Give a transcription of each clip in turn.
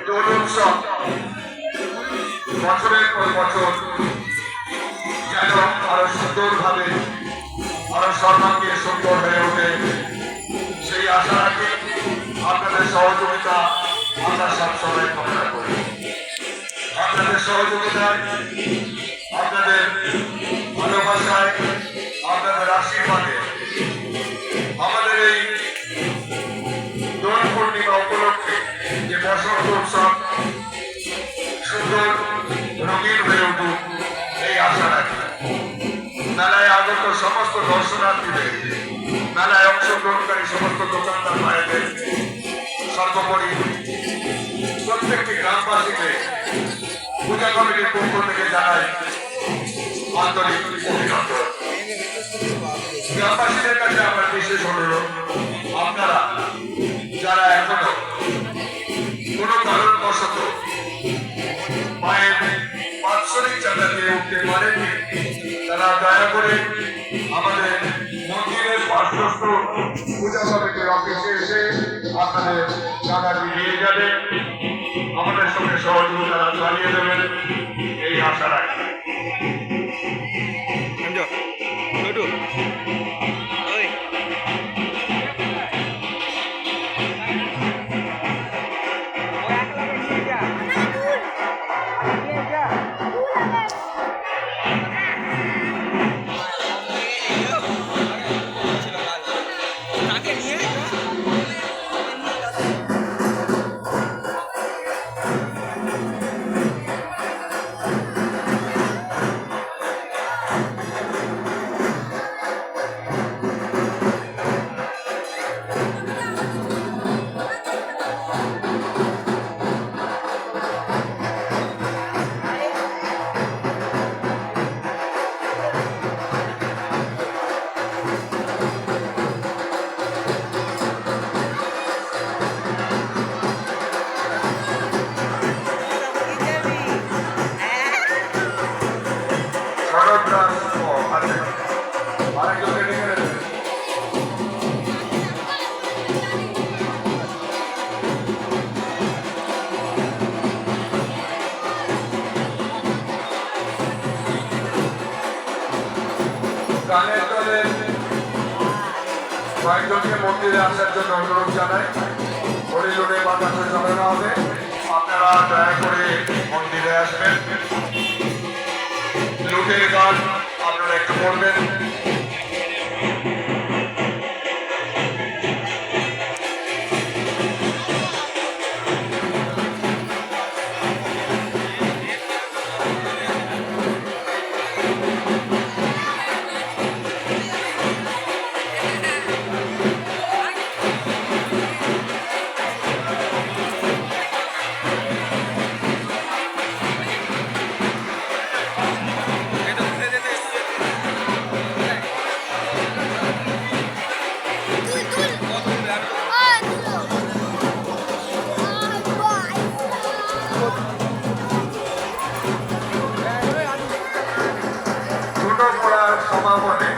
দোল উৎসব বছরের পর বছর যেন আরো সুন্দরভাবে আরো সর্বাঙ্গীন সুন্দর হয়ে ওঠে সেই আশা রাখি আপনাদের সহযোগিতা আমরা সবসময় কামনা করি। আপনাদের সহযোগিতায়, আপনাদের ভালোবাসায়, আপনাদের আশীর্বাদে আমাদের এই দোল পূর্ণিমা উপলক্ষে যে বসন্ত উৎসব সুন্দর রঙিন হয়ে উঠুক এই আশা রাখি। মেলায় আগত সমস্ত দর্শনার্থীদের, মেলায় অংশগ্রহণকারী সমস্ত দোকানদার ভাইদের, সর্বোপরি প্রত্যেকটি গ্রামবাসীকে পূজা কমিটির পক্ষ থেকে জানাই আন্তরিক অভিনন্দন। গ্রামবাসীদের কাছে আমার বিশেষ অনুরোধ, আপনারা যারা এখনো কোনো কারণবশত মায়ের বাৎসরিক চাঁদা দিয়ে উঠতে পারেননি, তারা দয়া করে আমাদের মন্দিরের পার্শ্বস্থ পূজা কমিটির অফিসে এসে আপনাদের চাঁদাটি নিয়ে যাবেন, আমাদের সঙ্গে সহযোগিতা চালিয়ে দেবেন এই আশা রাখি। গানের দলে কয়েকজনকে মন্দিরে আসার জন্য অনুরোধ জানাই। হরিজনে বাতাসে জানানো হবে, আপনারা দয়া করে মন্দিরে আসবেন। লুটের গান আপনারা একটু করবেন। সমাপনে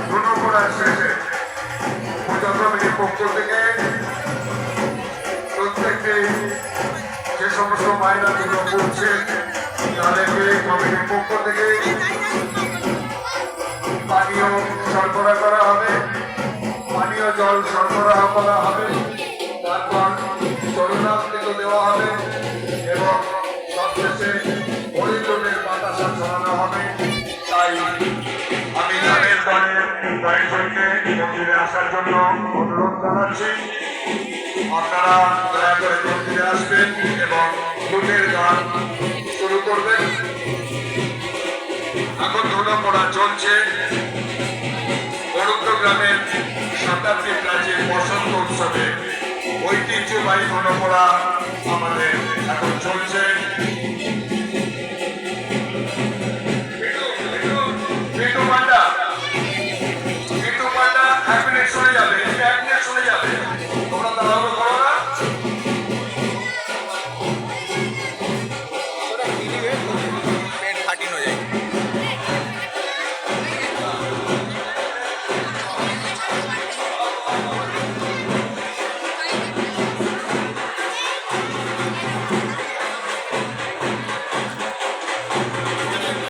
ধুনোপড়ার শেষে পূজা কমিটির পক্ষ থেকে প্রত্যেকটি যে সমস্ত মায়েরা ধুনো পড়ছে তাদেরকে কমিটির পক্ষ থেকে পানীয় সরবরাহ করা হবে, পানীয় জল সরবরাহ করা হবে, তারপর চরণামৃত দেওয়া হবে এবং সবশেষে হরিজনের বাতাসা ছড়ানো হবে। তাই আমি গানের দলের কয়েকজনকে মন্দিরে আসার জন্য অনুরোধ জানাচ্ছি। আপনারা দয়া করে মন্দিরে আসবেন এবং লুটের গান শুরু করবেন। এখন ধুনোপড়া চলছে। বরুদ্ধ গ্রামের শতাব্দী প্রাচীন বসন্ত উৎসবে ঐতিহ্যবাহী ধুনোপড়া আমাদের এখন চলছে।